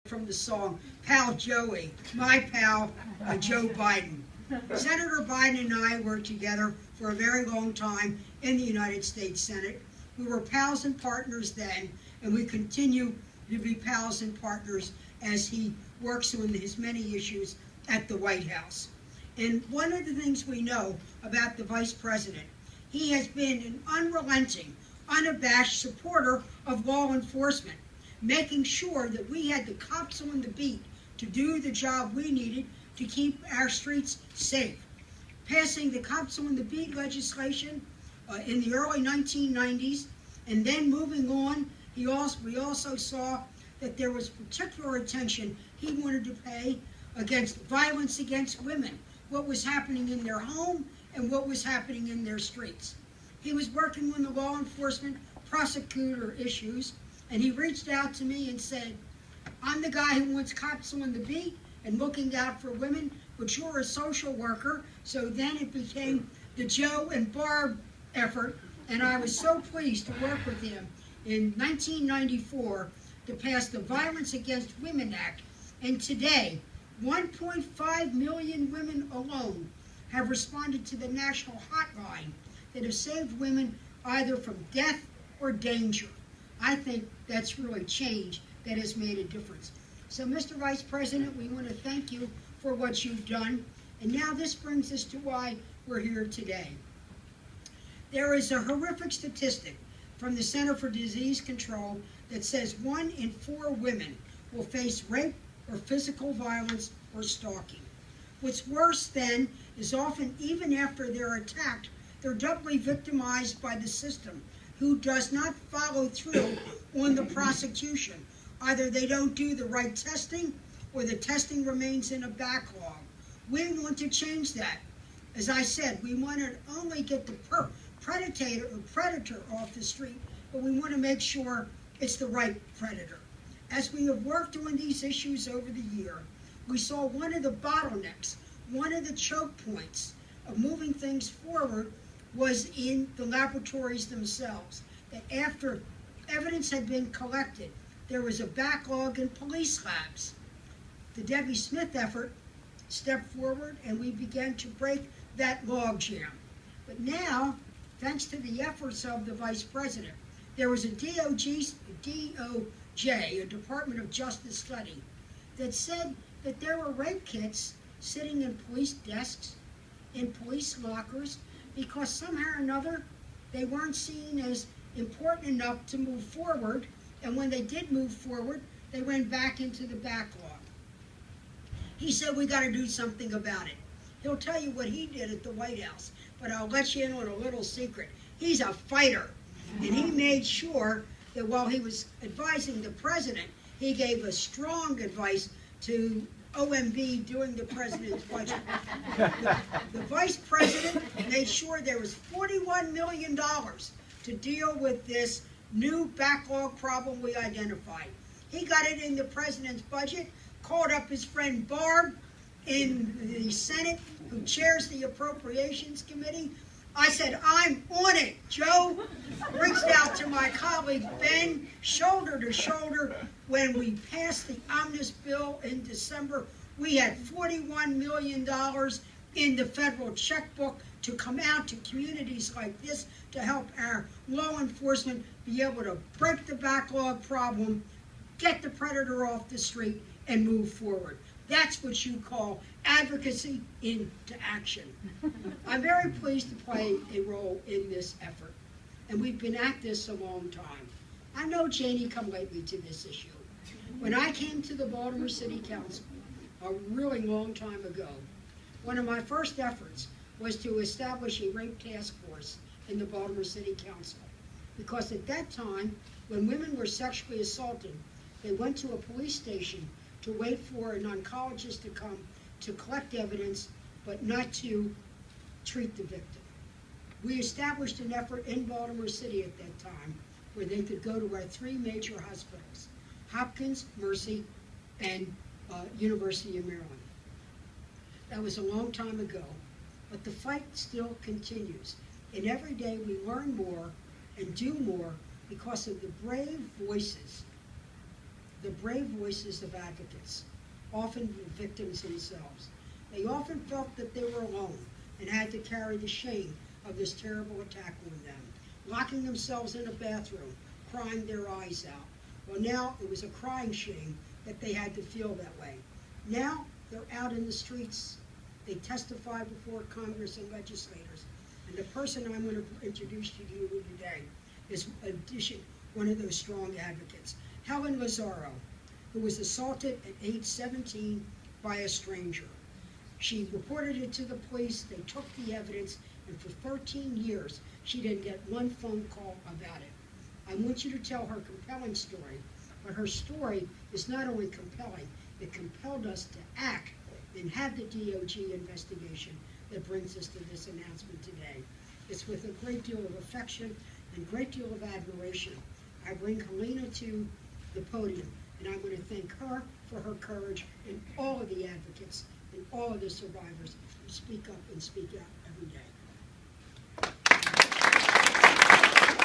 from the song Pal Joey, my pal Joe Biden. Senator Biden and I worked together for a very long time in the United States Senate. We were pals and partners then, and we continue to be pals and partners as he works on his many issues at the White House. And one of the things we know about the Vice President, he has been an unrelenting, unabashed supporter of law enforcement, making sure that we had the cops on the beat to do the job we needed to keep our streets safe. Passing the cops on the beat legislation in the early 1990s, and then moving on, we also saw that there was particular attention he wanted to pay against violence against women, what was happening in their home and what was happening in their streets. He was working on the law enforcement prosecutor issues, and he reached out to me and said, I'm the guy who wants cops on the beat and looking out for women, but you're a social worker. So then it became the Joe and Barb effort, and I was so pleased to work with him in 1994 to pass the Violence Against Women Act. And today, 1.5 million women alone have responded to the national hotline that have saved women either from death or danger. I think that's really change that has made a difference. So, Mr. Vice President, we want to thank you for what you've done. And now this brings us to why we're here today. There is a horrific statistic from the Center for Disease Control that says 1 in 4 women will face rape or physical violence or stalking. What's worse then is often even after they're attacked, they're doubly victimized by the system, who does not follow through on the prosecution. Either they don't do the right testing or the testing remains in a backlog. We want to change that. As I said, we want to only get the predator off the street, but we want to make sure it's the right predator. As we have worked on these issues over the year, we saw one of the bottlenecks, one of the choke points of moving things forward was in the laboratories themselves. That after evidence had been collected, there was a backlog in police labs. The Debbie Smith effort stepped forward and we began to break that logjam. But now, thanks to the efforts of the Vice President, there was a DOJ, a Department of Justice study, that said that there were rape kits sitting in police desks, in police lockers, because somehow or another they weren't seen as important enough to move forward, and when they did move forward, they went back into the backlog. He said we got to do something about it. He'll tell you what he did at the White House, but I'll let you in on a little secret. He's a fighter, and he made sure that while he was advising the president, he gave a strong advice to OMB doing the president's budget. The vice president made sure there was $41 million to deal with this new backlog problem we identified. He got it in the president's budget, called up his friend Barb in the Senate, who chairs the Appropriations Committee. I said, I'm on it, Joe. Reached out to my colleague Ben, shoulder to shoulder. When we passed the omnibus bill in December, we had $41 million in the federal checkbook to come out to communities like this to help our law enforcement be able to break the backlog problem, get the predator off the street, and move forward. That's what you call advocacy into action. I'm very pleased to play a role in this effort, and we've been at this a long time. I know Janie come lately to this issue. When I came to the Baltimore City Council a really long time ago, one of my first efforts was to establish a rape task force in the Baltimore City Council, because at that time, when women were sexually assaulted, they went to a police station to wait for an oncologist to come to collect evidence, but not to treat the victim. We established an effort in Baltimore City at that time where they could go to our 3 major hospitals, Hopkins, Mercy, and University of Maryland. That was a long time ago, but the fight still continues. And every day we learn more and do more because of the brave voices the brave voices of advocates, often the victims themselves. They often felt that they were alone and had to carry the shame of this terrible attack on them, locking themselves in a bathroom, crying their eyes out. Well, now it was a crying shame that they had to feel that way. Now they're out in the streets. They testify before Congress and legislators. And the person I'm going to introduce to you today is, in addition, one of those strong advocates, Helen Lazaro, who was assaulted at age 17 by a stranger. She reported it to the police. They took the evidence, and for 13 years, she didn't get one phone call about it. I want you to tell her compelling story, but her story is not only compelling, it compelled us to act and have the DOJ investigation that brings us to this announcement today. It's with a great deal of affection and great deal of admiration I bring Helena to the podium, and I'm going to thank her for her courage and all of the advocates and all of the survivors who speak up and speak out every day.